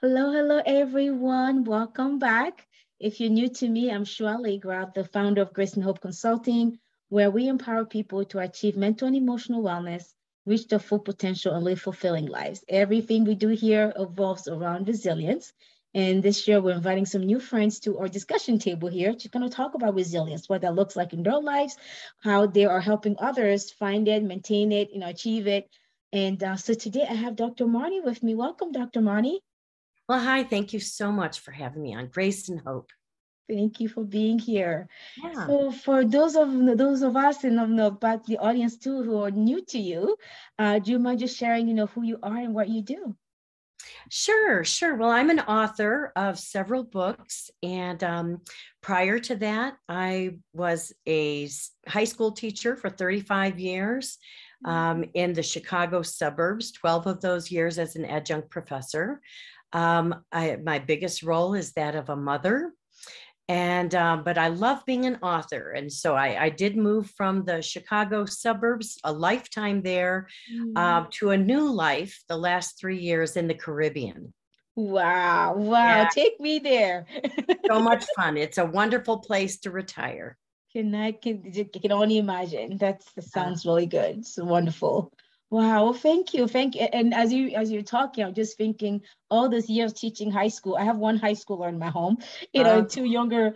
Hello, hello, everyone. Welcome back. If you're new to me, I'm Shua Allegra, the founder of Grace and Hope Consulting, where we empower people to achieve mental and emotional wellness, reach their full potential, and live fulfilling lives. Everything we do here evolves around resilience. And this year, we're inviting some new friends to our discussion table here to kind of talk about resilience, what that looks like in their lives, how they are helping others find it, maintain it, achieve it. And so today I have Dr. Marnie with me. Welcome, Dr. Marnie. Well, hi, thank you so much for having me on Grace and Hope. Thank you for being here. Yeah, So for those of us and but the audience too who are new to you, do you mind just sharing, who you are and what you do? sure. Well, I'm an author of several books. And prior to that, I was a high school teacher for 35 years in the Chicago suburbs, 12 of those years as an adjunct professor. My biggest role is that of a mother. And but I love being an author, and so I did move from the Chicago suburbs, a lifetime there, Mm. to a new life the last 3 years in the Caribbean. Wow, wow, Yeah, take me there. so much fun. It's a wonderful place to retire. Can only imagine. That Uh, sounds really good. It's wonderful. Wow, well, thank you. And as you're talking, I'm just thinking all those years teaching high school. I have one high schooler in my home, uh, and two younger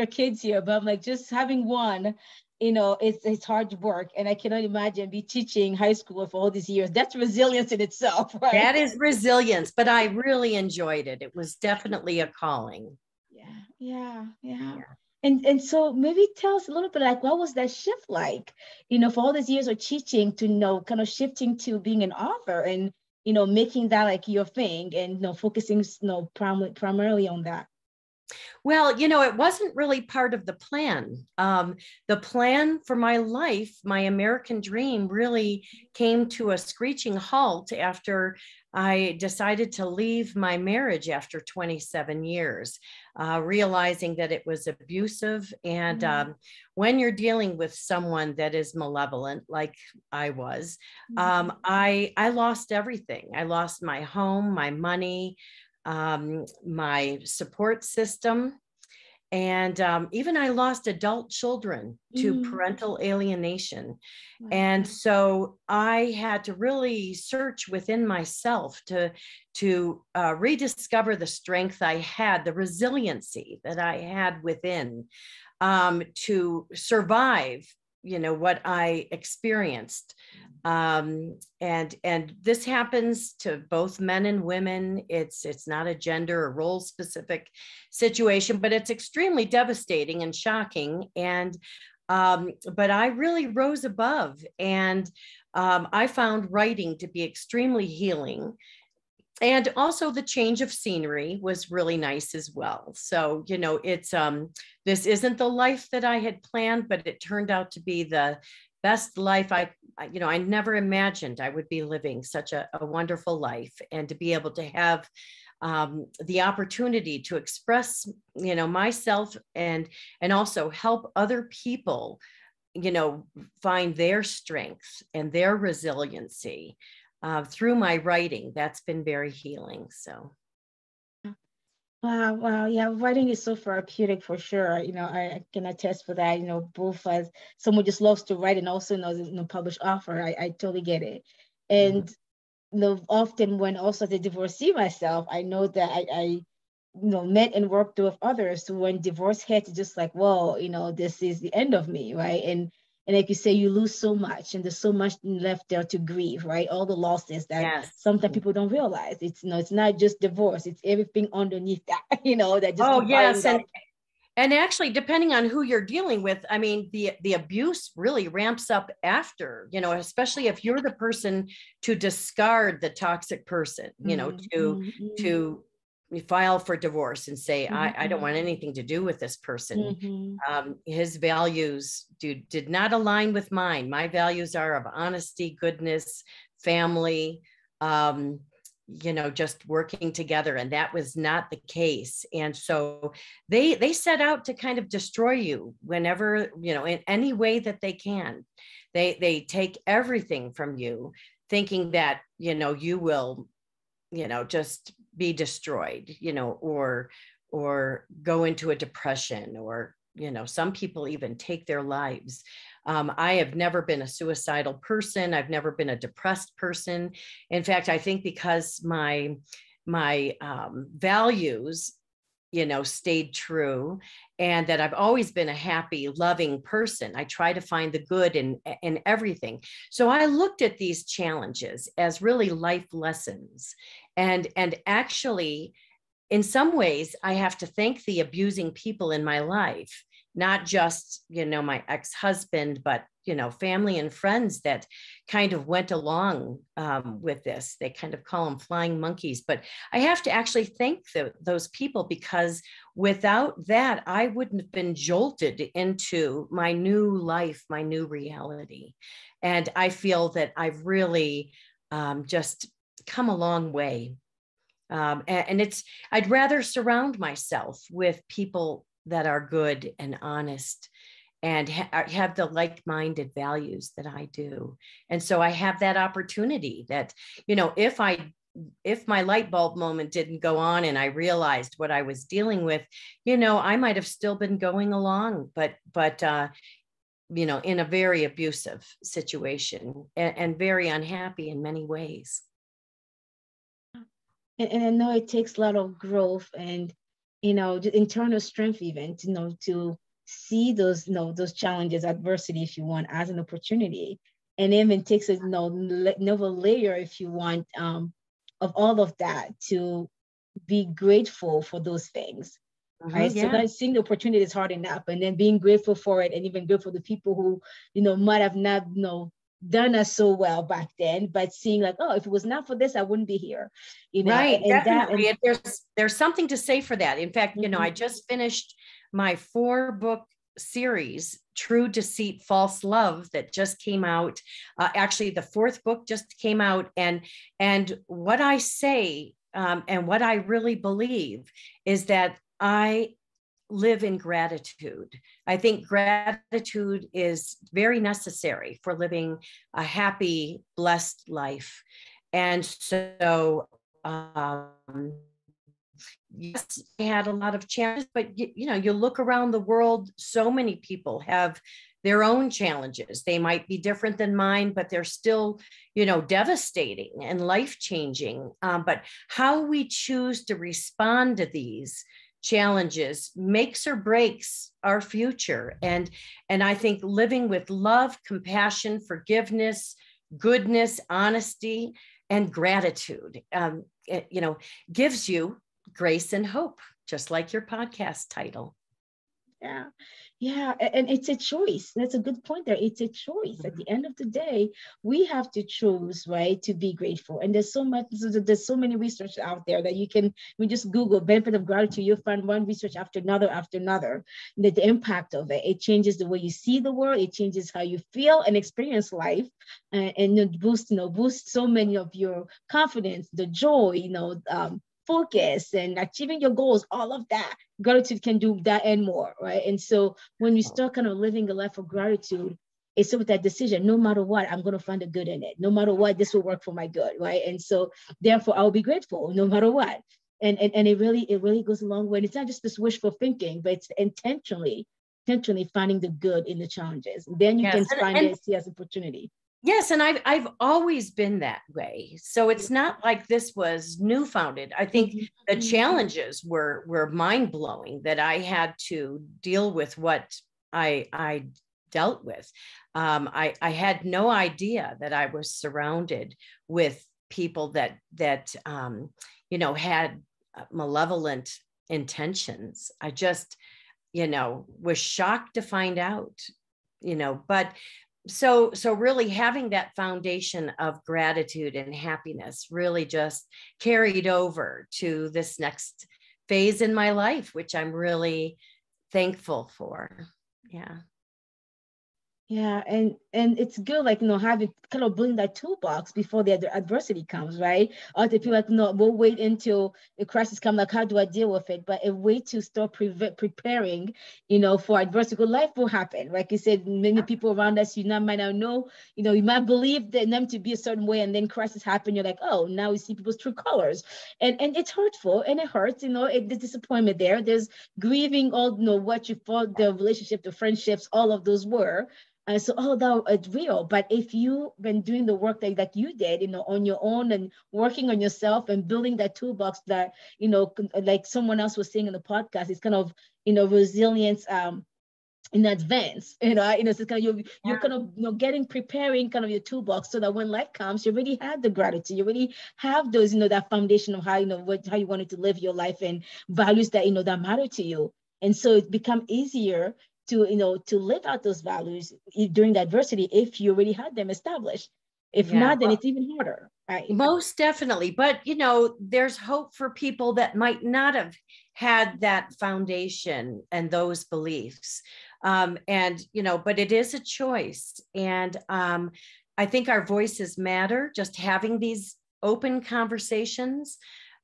kids here. But I'm like just having one, it's hard work, and I cannot imagine be teaching high school for all these years. That's resilience in itself, right? that is resilience, but I really enjoyed it. It was definitely a calling. Yeah. Yeah. And so maybe tell us a little bit like what was that shift like, for all these years of teaching to kind of shifting to being an author and making that like your thing and focusing primarily on that. Well, it wasn't really part of the plan. The plan for my life, my American dream, really came to a screeching halt after I decided to leave my marriage after 27 years, realizing that it was abusive. And Mm, when you're dealing with someone that is malevolent, like I was, mhm, I lost everything. I lost my home, my money, my support system. And even I lost adult children to mm, parental alienation. wow. And so I had to really search within myself to rediscover the strength I had, the resiliency that I had within, to survive, what I experienced. And this happens to both men and women. It's not a gender or role specific situation, but it's extremely devastating and shocking. And but I really rose above, and I found writing to be extremely healing. And also the change of scenery was really nice as well. So, it's this isn't the life that I had planned, but it turned out to be the best life I never imagined I would be living such a wonderful life, and to be able to have the opportunity to express, myself, and also help other people, find their strength and their resiliency through my writing. That's been very healing. So, Wow, wow. Yeah, writing is so therapeutic for sure. I can attest for that, both as someone just loves to write and also knows, published author. I totally get it. mhm. And often when also as a divorcee myself, I know that I met and worked with others who when divorce hits, it's just like, whoa, this is the end of me, right? And like you say, you lose so much and there's so much left there to grieve, right? All the losses that Yes. sometimes people don't realize. It's not just divorce, it's everything underneath that, that just Oh, keep piling yes. up. And actually, depending on who you're dealing with, I mean, the abuse really ramps up after, especially if you're the person to discard the toxic person, Mm, to mm, mm, to file for divorce and say, I don't mhm, want anything to do with this person. mhm, His values did not align with mine. My values are of honesty, goodness, family. Um, just working together, and that was not the case. And so they set out to kind of destroy you whenever, in any way that they can. They take everything from you, thinking that you will, just be destroyed, or go into a depression, or, some people even take their lives. I have never been a suicidal person. I've never been a depressed person. In fact, I think because my values, stayed true, and that I've always been a happy, loving person. I try to find the good in everything. So I looked at these challenges as really life lessons. And actually, in some ways, I have to thank the abusing people in my life, not just, my ex-husband, but, family and friends that kind of went along with this. They kind of call them flying monkeys, but I have to actually thank those people, because without that, I wouldn't have been jolted into my new life, my new reality. And I feel that I've really just come a long way. And I'd rather surround myself with people that are good and honest and have the like-minded values that I do. And so I have that opportunity that, if my light bulb moment didn't go on and I realized what I was dealing with, I might have still been going along, but in a very abusive situation and very unhappy in many ways. And I know it takes a lot of growth and, internal strength even, to see those, those challenges, adversity, if you want, as an opportunity. And even takes another layer, if you want, of all of that, to be grateful for those things. Right. Yeah. So seeing the opportunity is hard enough, and then being grateful for it, and even grateful for the people who, might have not, done us so well back then, but seeing like, oh, if it was not for this, I wouldn't be here. Right. And definitely. There's something to say for that. In fact, I just finished my 4-book series, True Deceit, False Love, that just came out. Actually, the 4th book just came out. And what I say, and what I really believe, is that I live in gratitude. I think gratitude is very necessary for living a happy, blessed life. And so, yes, I had a lot of challenges, but you look around the world, so many people have their own challenges. They might be different than mine, but they're still, devastating and life-changing. But how we choose to respond to these challenges makes or breaks our future. And I think living with love, compassion, forgiveness, goodness, honesty, and gratitude, gives you grace and hope, just like your podcast title. Yeah. And it's a choice. That's a good point there. It's a choice. At the end of the day, we have to choose, right, to be grateful. And there's so many research out there that you just Google benefit of gratitude, you'll find one research after another, that the impact of it. It changes the way you see the world. It changes how you feel and experience life, and it boosts so many of your confidence, the joy, focus, and achieving your goals, all of that. Gratitude can do that and more, right? And so when you start kind of living a life of gratitude, it's with that decision, no matter what, I'm going to find the good in it. No matter what, this will work for my good, right? And so therefore, I'll be grateful no matter what. And it really goes a long way. And it's not just this wishful thinking, but it's intentionally finding the good in the challenges. And then you can find it, see as opportunity. Yes, and I've always been that way. So it's not like this was newfounded. I think the challenges were mind-blowing, that I had to deal with what I dealt with. I had no idea that I was surrounded with people that had malevolent intentions. I just, was shocked to find out, but so really having that foundation of gratitude and happiness really just carried over to this next phase in my life, which I'm really thankful for. Yeah. Yeah. And And it's good, like, having kind of building that toolbox before the adversity comes, right? Or the people like, no, we'll wait until the crisis comes, like, how do I deal with it? But a way to start preparing, for adversity. Life will happen. Like you said, many people around us, might not know, you might believe them to be a certain way, and then crisis happen. You're like, oh, now we see people's true colors. And it's hurtful and it hurts, the disappointment there. There's grieving all, what you thought the relationship, the friendships, all of those were. So although it's real, but if you've been doing the work that you did, on your own and working on yourself and building that toolbox that, like someone else was saying in the podcast, it's kind of, resilience in advance, so kind of you're kind of preparing kind of your toolbox so that when life comes, you already have the gratitude, you already have those, that foundation of how, how you wanted to live your life and values that, that matter to you. And so it become easier to live out those values during the adversity if you already had them established. If not, then it's even harder. Right? Most definitely. But, there's hope for people that might not have had that foundation and those beliefs. But it is a choice. And I think our voices matter, just having these open conversations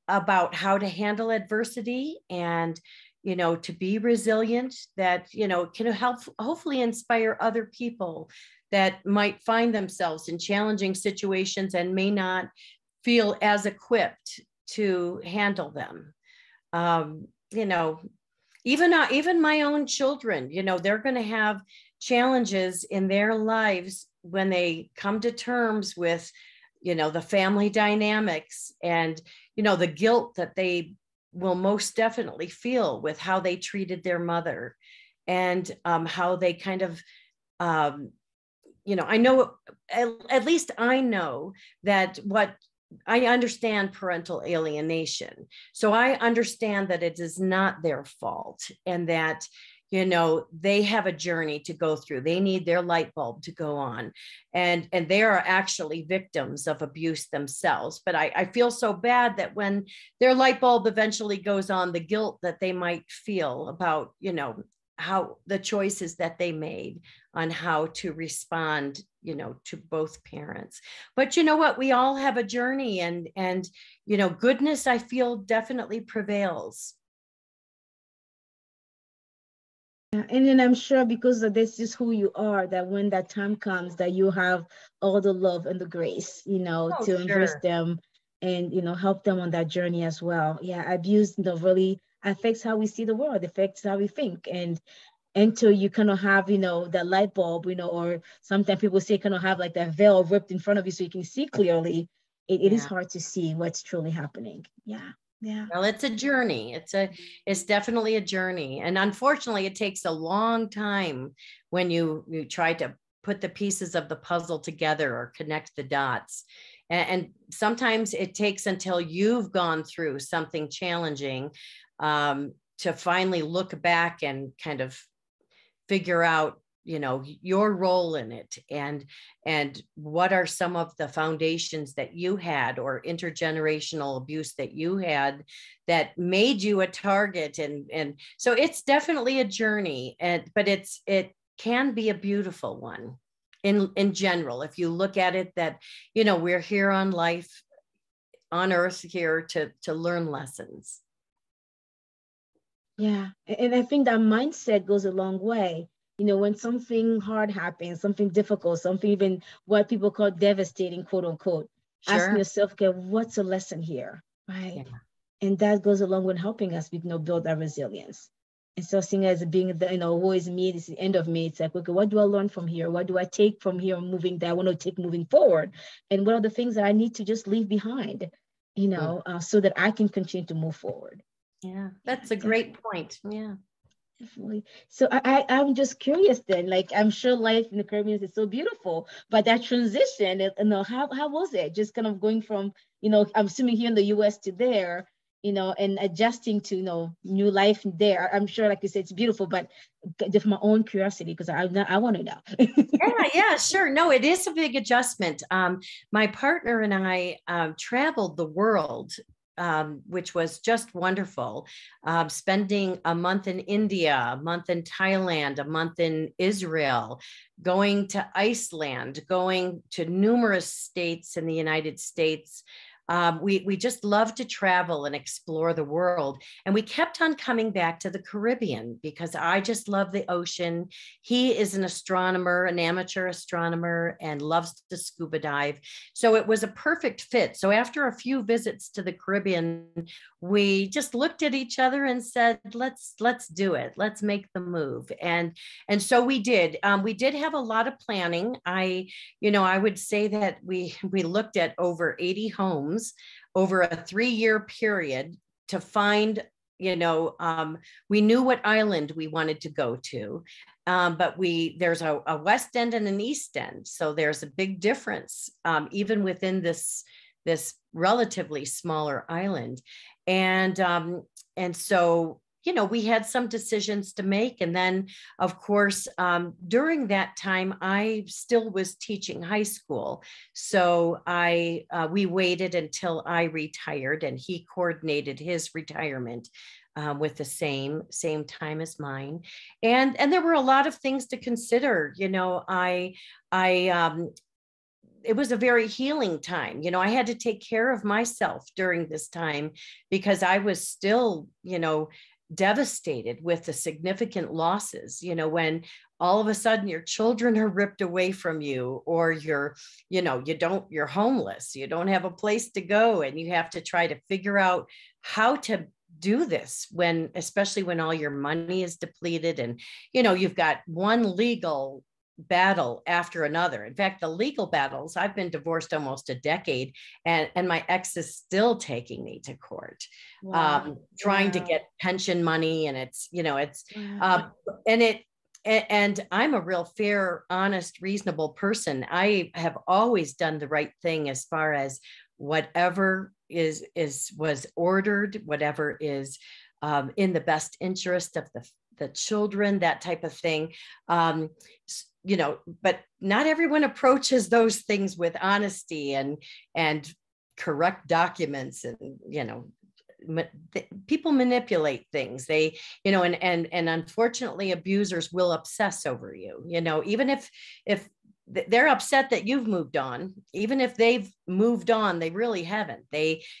about how to handle adversity and to be resilient, that, can help hopefully inspire other people that might find themselves in challenging situations and may not feel as equipped to handle them. Even my own children, they're going to have challenges in their lives when they come to terms with, the family dynamics and, the guilt that they will most definitely feel with how they treated their mother and how they kind of, I know, at least I know that I understand parental alienation. So I understand that it is not their fault and that, they have a journey to go through. They need their light bulb to go on. And they are actually victims of abuse themselves. But I feel so bad that when their light bulb eventually goes on, the guilt that they might feel about, how the choices that they made on how to respond, to both parents. But you know what, we all have a journey and, goodness, I feel definitely prevails. And then I'm sure because this is who you are, that when that time comes, that you have all the love and the grace, to embrace them and, help them on that journey as well. Yeah, abuse really affects how we see the world, affects how we think. And until you kind of have, that light bulb, or sometimes people say kind of have like that veil ripped in front of you so you can see clearly, it is hard to see what's truly happening. Yeah. Yeah. Well, it's a journey. It's definitely a journey. And unfortunately, it takes a long time when you try to put the pieces of the puzzle together or connect the dots. And sometimes it takes until you've gone through something challenging to finally look back and kind of figure out, your role in it and what are some of the foundations that you had or intergenerational abuse that you had that made you a target. And so it's definitely a journey, but it can be a beautiful one in general. If you look at it that, we're here on earth here to learn lessons. Yeah. And I think that mindset goes a long way. When something hard happens, something difficult, something even what people call devastating, quote unquote, asking yourself, okay, what's a lesson here? Right. Yeah. And that goes along with helping us, build our resilience. And so seeing as being the, always me, it's the end of me. It's like, okay, what do I learn from here? What do I take from here moving that I want to take moving forward? And what are the things that I need to just leave behind, so that I can continue to move forward? Yeah, that's a great point. Yeah. Definitely. So I'm just curious then, like, I'm sure life in the Caribbean is so beautiful, but that transition, how was it? Just kind of going from, I'm assuming here in the US to there, and adjusting to, new life there. I'm sure, like you said, it's beautiful, but just my own curiosity, because I want to know. Yeah, sure. No, it is a big adjustment. My partner and I traveled the world which was just wonderful. Spending a month in India, a month in Thailand, a month in Israel, going to Iceland, going to numerous states in the United States. We just love to travel and explore the world. And we kept on coming back to the Caribbean because I just love the ocean. He is an astronomer, an amateur astronomer, and loves to scuba dive. So it was a perfect fit. So after a few visits to the Caribbean, we just looked at each other and said, let's do it. Let's make the move. And so we did. We did have a lot of planning. I would say that we looked at over 80 homes over a 3-year period to find, we knew what island we wanted to go to, but there's a West End and an East End. So there's a big difference, even within this relatively smaller island. And so, we had some decisions to make. And then, of course, during that time, I still was teaching high school. So we waited until I retired, and he coordinated his retirement with the same time as mine. And there were a lot of things to consider. It was a very healing time. I had to take care of myself during this time because I was still, devastated with the significant losses, when all of a sudden your children are ripped away from you, or you're homeless, you don't have a place to go, and you have to try to figure out how to do this especially when all your money is depleted, and you've got one legal battle after another. In fact, the legal battles, I've been divorced almost a decade, and my ex is still taking me to court. Wow. Trying to get pension money, and it's wow. And I'm a real fair, honest, reasonable person. I have always done the right thing as far as whatever was ordered, whatever is in the best interest of the children, that type of thing. But not everyone approaches those things with honesty and correct documents, and, people manipulate things. They, and unfortunately abusers will obsess over you, even if they're upset that you've moved on, even if they've moved on, they really haven't.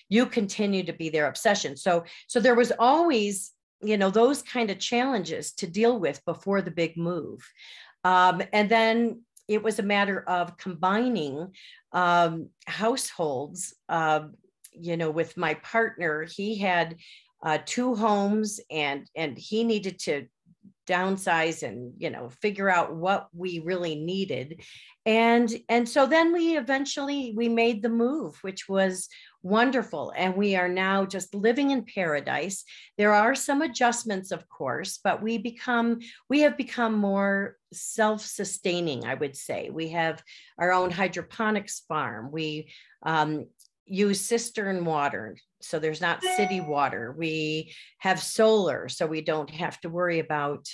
You continue to be their obsession. So there was always, those kind of challenges to deal with before the big move. And then it was a matter of combining households, with my partner. He had 2 homes, and he needed to downsize and, figure out what we really needed. And so then we made the move, which was wonderful. And we are now just living in paradise. There are some adjustments, of course, but we have become more self-sustaining, I would say. We have our own hydroponics farm. We use cistern water, so there's not city water. We have solar, so we don't have to worry about,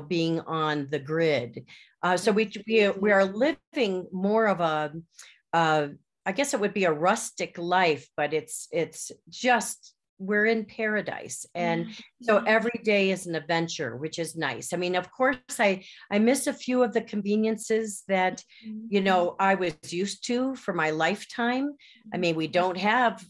being on the grid. So we are living more of I guess it would be a rustic life, but it's just, we're in paradise. And so every day is an adventure, which is nice. I mean, of course, I miss a few of the conveniences that, I was used to for my lifetime. I mean, we don't have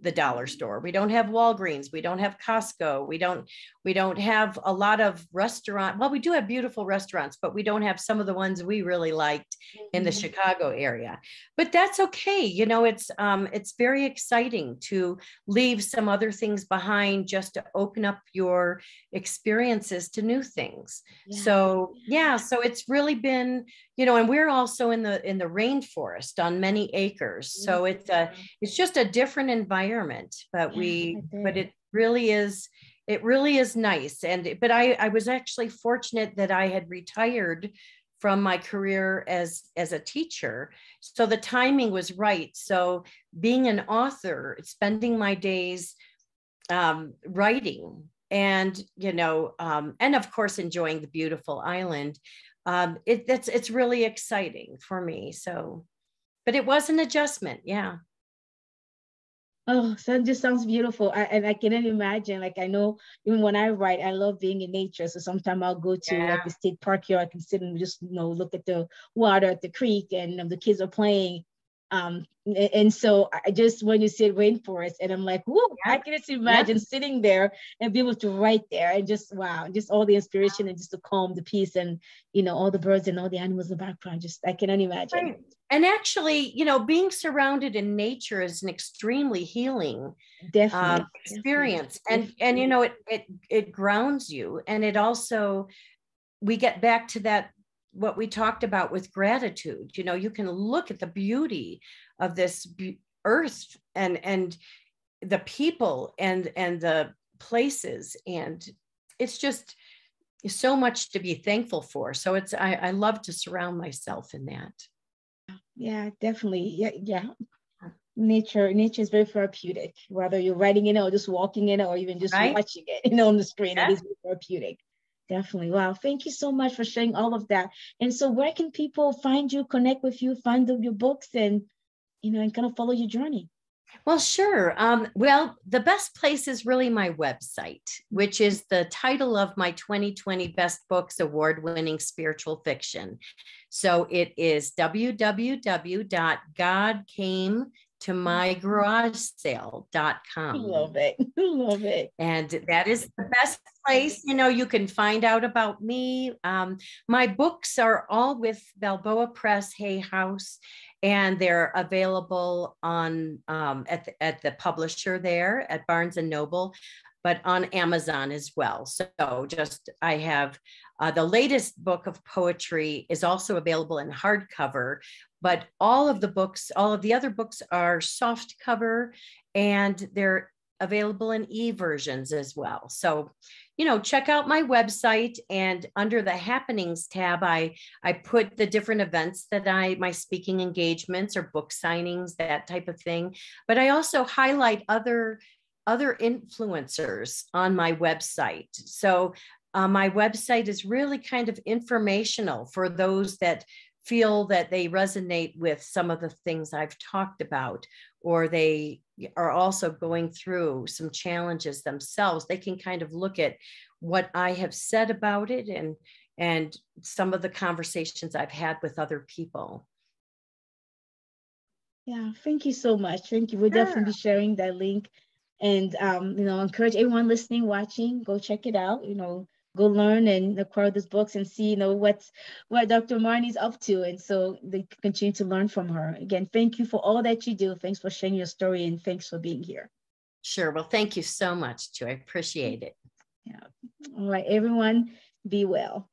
the dollar store. We don't have Walgreens. We don't have Costco. We don't have a lot of restaurants. Well, we do have beautiful restaurants, but we don't have some of the ones we really liked in the Chicago area. But that's okay. It's very exciting to leave some other things behind just to open up your experiences to new things. Yeah. So it's really been, and we're also in the rainforest on many acres. So it's just a different environment, but it really is nice. But I was actually fortunate that I had retired from my career as a teacher. So the timing was right. So being an author, spending my days writing, and and of course enjoying the beautiful island, it's really exciting for me. So, but it was an adjustment. Yeah. Oh, so it just sounds beautiful. And I cannot imagine. Like I know even when I write, I love being in nature. So sometimes I'll go to like the Yeah. state park here. I can sit and just, look at the water at the creek and the kids are playing. And so I just when you said rainforest, and I'm like, whoo, I Yeah. can just Yeah. imagine sitting there and be able to write there and just wow, just all the inspiration and just the calm, the peace, and all the birds and all the animals in the background. Just I cannot imagine. Right. And actually, being surrounded in nature is an extremely healing Definitely, definitely, experience, and definitely. it grounds you, and it also, we get back to that, what we talked about with gratitude. You can look at the beauty of this earth, and the people, and the places, and it's just so much to be thankful for. So I love to surround myself in that. Yeah, definitely. Yeah, yeah. Nature is very therapeutic, whether you're writing in it or just walking in it or even just Right. watching it, on the screen. It Yeah. is very therapeutic. Definitely. Wow. Thank you so much for sharing all of that. And so where can people find you, connect with you, find your books and and kind of follow your journey? Well, sure. Well, the best place is really my website, which is the title of my 2020 Best Books Award-winning spiritual fiction. So it is www.godcametomygaragesale.com. Love it. Love it. And that is the best place. You can find out about me. My books are all with Balboa Press, Hay House, and they're available on at the publisher there at Barnes and Noble, but on Amazon as well. So just I have the latest book of poetry is also available in hardcover, but all of the other books are soft cover, and they're available in e-versions as well. So, check out my website, and under the happenings tab, I put the different events that my speaking engagements or book signings, that type of thing. But I also highlight other influencers on my website. So my website is really kind of informational for those that feel that they resonate with some of the things I've talked about, or they are also going through some challenges themselves. They can kind of look at what I have said about it, and some of the conversations I've had with other people. Yeah, thank you so much. Thank you. We'll Sure. definitely be sharing that link. And encourage everyone listening, watching, go check it out, go learn and acquire these books and see, what Dr. Marnie's up to. And so they continue to learn from her. Again, thank you for all that you do. Thanks for sharing your story and thanks for being here. Sure. Well, thank you so much, Joy. I appreciate it. Yeah. All right, everyone, be well.